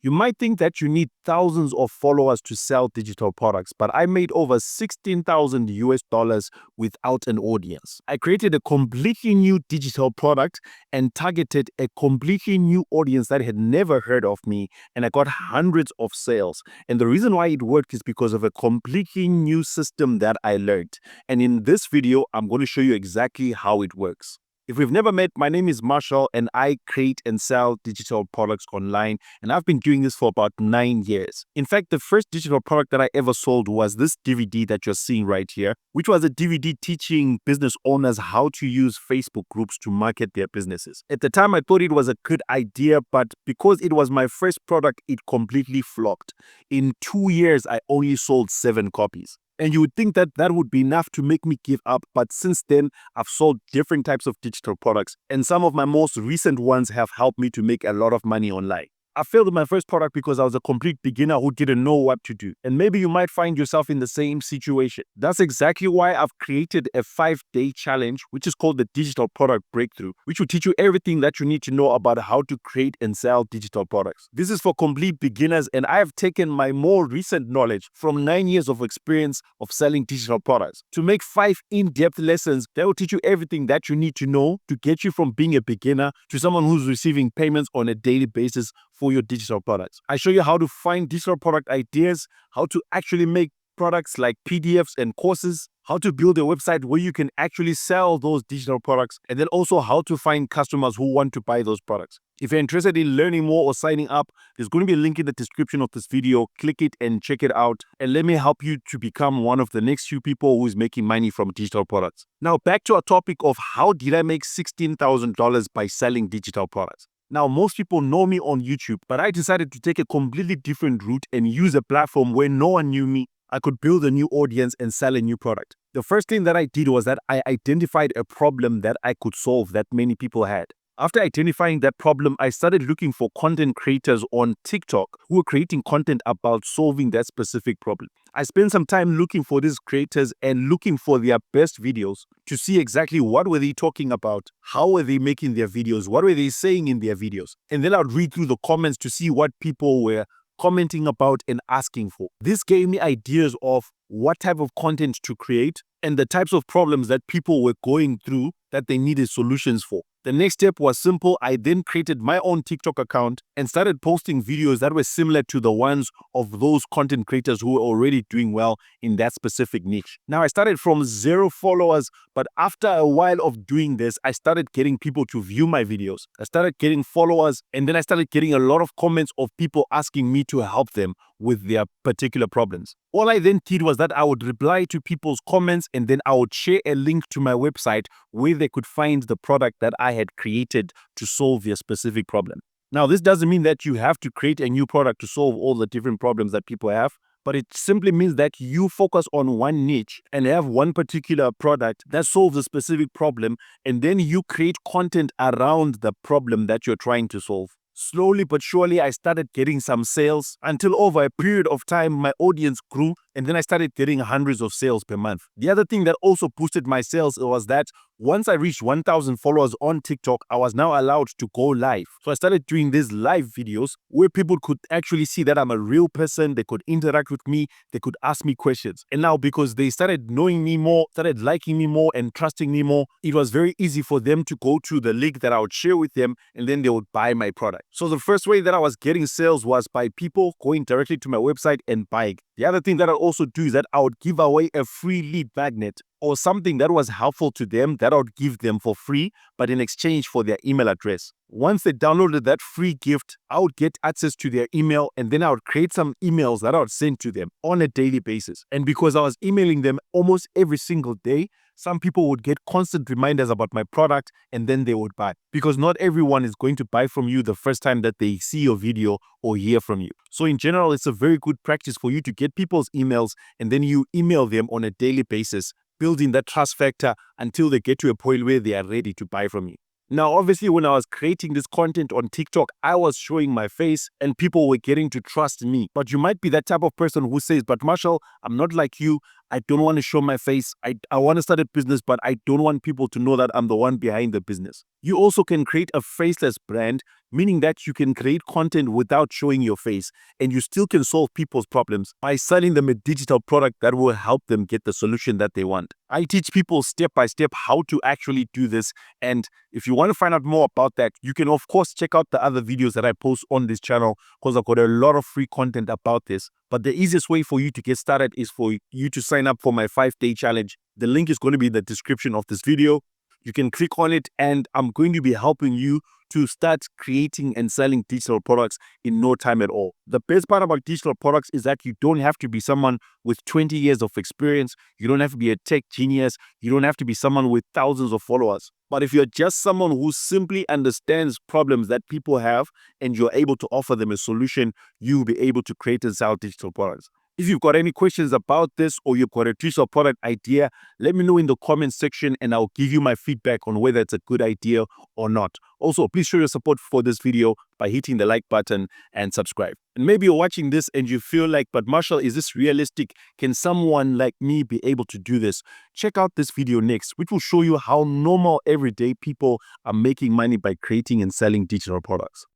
You might think that you need thousands of followers to sell digital products, but I made over 16,000 US dollars without an audience. I created a completely new digital product and targeted a completely new audience that had never heard of me, and I got hundreds of sales. And the reason why it worked is because of a completely new system that I learned. And in this video, I'm going to show you exactly how it works. If we've never met, my name is Marshall and I create and sell digital products online, and I've been doing this for about 9 years. In fact, the first digital product that I ever sold was this DVD that you're seeing right here, which was a DVD teaching business owners how to use Facebook groups to market their businesses. At the time, I thought it was a good idea, but because it was my first product, it completely flopped. In 2 years, I only sold 7 copies. And you would think that that would be enough to make me give up, but since then, I've sold different types of digital products, and some of my most recent ones have helped me to make a lot of money online. I failed with my first product because I was a complete beginner who didn't know what to do. And maybe you might find yourself in the same situation. That's exactly why I've created a 5-day challenge, which is called the Digital Product Breakthrough, which will teach you everything that you need to know about how to create and sell digital products. This is for complete beginners, and I have taken my more recent knowledge from 9 years of experience of selling digital products to make 5 in-depth lessons that will teach you everything that you need to know to get you from being a beginner to someone who's receiving payments on a daily basis for your digital products. I show you how to find digital product ideas, how to actually make products like PDFs and courses, how to build a website where you can actually sell those digital products, and then also how to find customers who want to buy those products. If you're interested in learning more or signing up, there's going to be a link in the description of this video. Click it and check it out, and let me help you to become one of the next few people who is making money from digital products. Now back to our topic of how did I make $16,000 by selling digital products. Now, most people know me on YouTube, but I decided to take a completely different route and use a platform where no one knew me. I could build a new audience and sell a new product. The first thing that I did was that I identified a problem that I could solve that many people had. After identifying that problem, I started looking for content creators on TikTok who were creating content about solving that specific problem. I spent some time looking for these creators and looking for their best videos to see exactly what were they talking about, how were they making their videos, what were they saying in their videos. And then I'd read through the comments to see what people were commenting about and asking for. This gave me ideas of what type of content to create and the types of problems that people were going through that they needed solutions for. The next step was simple. I then created my own TikTok account and started posting videos that were similar to the ones of those content creators who were already doing well in that specific niche. Now, I started from 0 followers, but after a while of doing this, I started getting people to view my videos. I started getting followers, and then I started getting a lot of comments of people asking me to help them with their particular problems. All I then did was that I would reply to people's comments, and then I would share a link to my website where they could find the product that I had created to solve their specific problem. Now, this doesn't mean that you have to create a new product to solve all the different problems that people have, but it simply means that you focus on one niche and have one particular product that solves a specific problem, and then you create content around the problem that you're trying to solve. Slowly but surely, I started getting some sales until over a period of time, my audience grew, and then I started getting hundreds of sales per month. The other thing that also boosted my sales was that once I reached 1,000 followers on TikTok, I was now allowed to go live. So I started doing these live videos where people could actually see that I'm a real person. They could interact with me. They could ask me questions. And now, because they started knowing me more, started liking me more and trusting me more, it was very easy for them to go to the link that I would share with them, and then they would buy my product. So the first way that I was getting sales was by people going directly to my website and buying. The other thing that I also do is that I would give away a free lead magnet or something that was helpful to them that I would give them for free, but in exchange for their email address. Once they downloaded that free gift, I would get access to their email, and then I would create some emails that I would send to them on a daily basis. And because I was emailing them almost every single day, some people would get constant reminders about my product, and then they would buy. Because not everyone is going to buy from you the first time that they see your video or hear from you. So in general, it's a very good practice for you to get people's emails, and then you email them on a daily basis, building that trust factor until they get to a point where they are ready to buy from you. Now, obviously, when I was creating this content on TikTok, I was showing my face and people were getting to trust me. But you might be that type of person who says, but Marshall, I'm not like you. I don't want to show my face. I want to start a business, but I don't want people to know that I'm the one behind the business. You also can create a faceless brand, meaning that you can create content without showing your face, and you still can solve people's problems by selling them a digital product that will help them get the solution that they want. I teach people step by step how to actually do this. And if you want to find out more about that, you can of course check out the other videos that I post on this channel, because I've got a lot of free content about this. But the easiest way for you to get started is for you to sign up for my 5-day challenge. The link is going to be in the description of this video. You can click on it, and I'm going to be helping you to start creating and selling digital products in no time at all. The best part about digital products is that you don't have to be someone with 20 years of experience. You don't have to be a tech genius. You don't have to be someone with thousands of followers. But if you're just someone who simply understands problems that people have and you're able to offer them a solution, you'll be able to create and sell digital products. If you've got any questions about this, or you've got a digital product idea, let me know in the comment section and I'll give you my feedback on whether it's a good idea or not. Also, please show your support for this video by hitting the like button and subscribe. And maybe you're watching this and you feel like, but Marshall, is this realistic? Can someone like me be able to do this? Check out this video next, which will show you how normal everyday people are making money by creating and selling digital products.